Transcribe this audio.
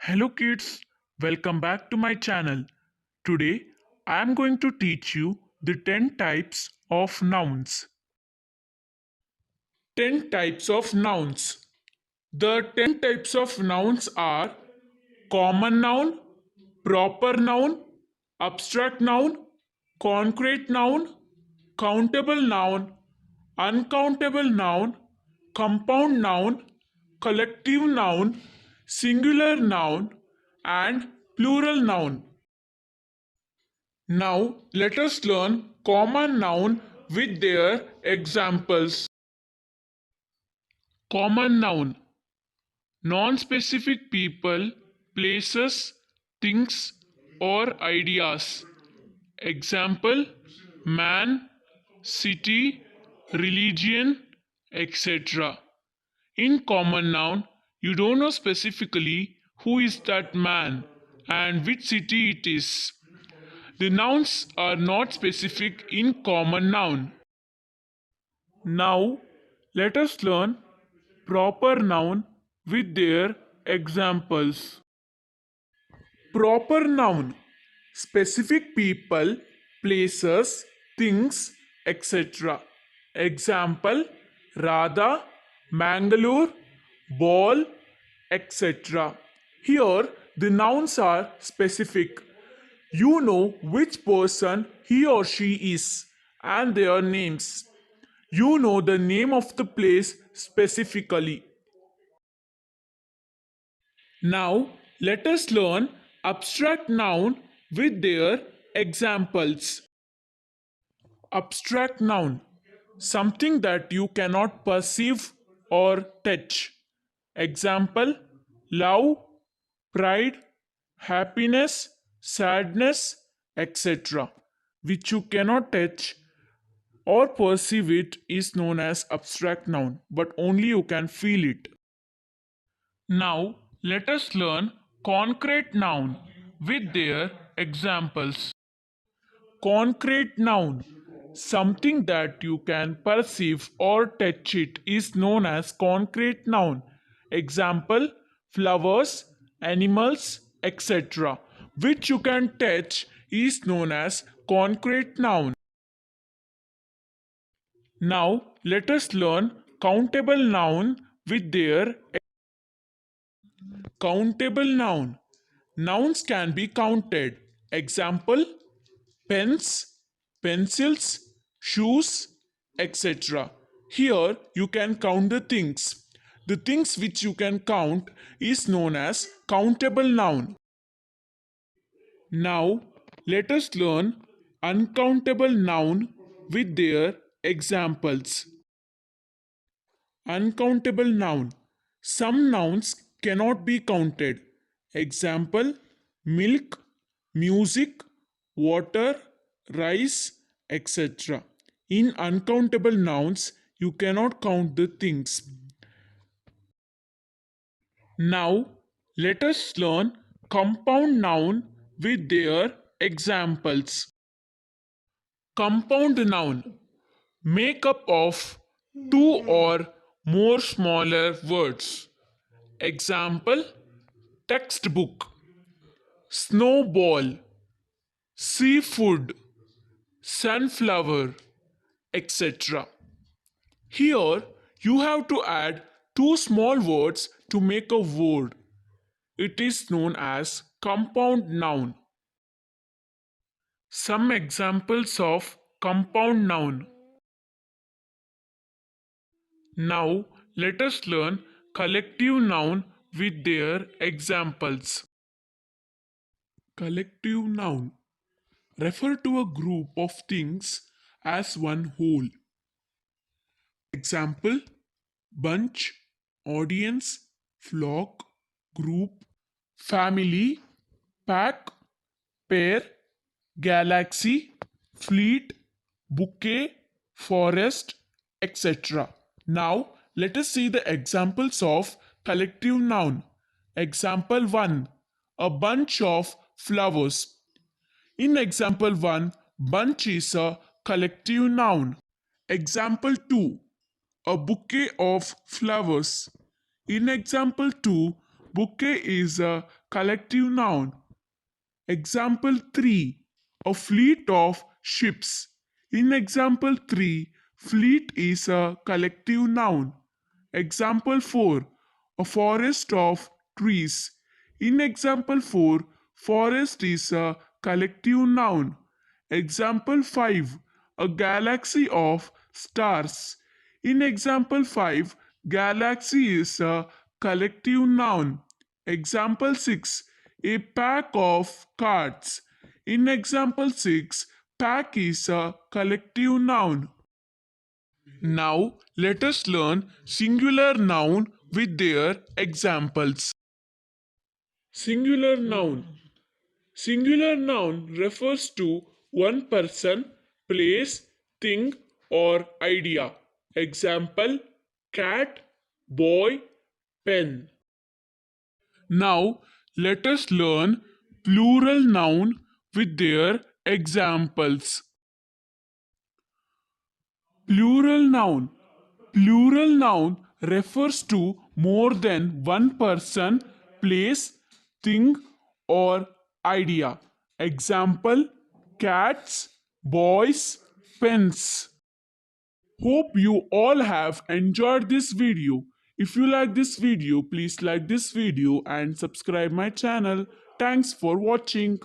Hello kids, welcome back to my channel. Today I am going to teach you the 10 types of nouns. 10 types of nouns. The 10 types of nouns are common noun, proper noun, abstract noun, concrete noun, countable noun, uncountable noun, compound noun, collective noun, singular noun, and plural noun. Now let us learn common noun with their examples. Common noun, non-specific people, places, things or ideas. Example: man, city, religion, etc. In common noun, you don't know specifically who is that man and which city it is. The nouns are not specific in common noun. Now, let us learn proper noun with their examples. Proper noun, specific people, places, things, etc. Example: Radha, Mangalore, ball, etc. Here, the nouns are specific. You know which person he or she is and their names. You know the name of the place specifically. Now, let us learn abstract noun with their examples. Abstract noun, something that you cannot perceive or touch. Example: love, pride, happiness, sadness, etc. Which you cannot touch or perceive it is known as abstract noun, but only you can feel it. Now, let us learn concrete noun with their examples. Concrete noun, something that you can perceive or touch it is known as concrete noun. Example: flowers, animals, etc. Which you can touch is known as concrete noun. Now, let us learn countable noun with their countable noun. Nouns can be counted. Example: pens, pencils, shoes, etc. Here you can count the things. The things which you can count is known as countable noun. Now let us learn uncountable noun with their examples. Uncountable noun. Some nouns cannot be counted. Example: milk, music, water, rice, etc. In uncountable nouns, you cannot count the things. Now, let us learn compound noun with their examples. Compound noun, make up of two or more smaller words. Example: textbook, snowball, seafood, sunflower, etc. Here you have to add two small words to make a word. It is known as compound noun. Some examples of compound noun. Now let us learn collective noun with their examples. Collective noun refer to a group of things as one whole. Example: bunch, audience, flock, group, family, pack, pair, galaxy, fleet, bouquet, forest, etc. Now let us see the examples of collective noun. Example 1: a bunch of flowers. In example 1, bunch is a collective noun. Example 2, a bouquet of flowers. In example 2, bouquet is a collective noun. Example 3. A fleet of ships. In example 3, fleet is a collective noun. Example 4. A forest of trees. In example 4, forest is a collective noun. Example 5. A galaxy of stars. In example 5, galaxy is a collective noun. Example 6. A pack of cards. In example 6, pack is a collective noun. Now let us learn singular noun with their examples. Singular noun. Singular noun refers to one person, place, thing, or idea. Example: cat, boy, pen. Now let us learn plural noun with their examples. Plural noun. Plural noun refers to more than one person, place, thing, or idea. Example: cats, boys, pens. Hope you all have enjoyed this video. If you like this video, please like this video and subscribe my channel. Thanks for watching.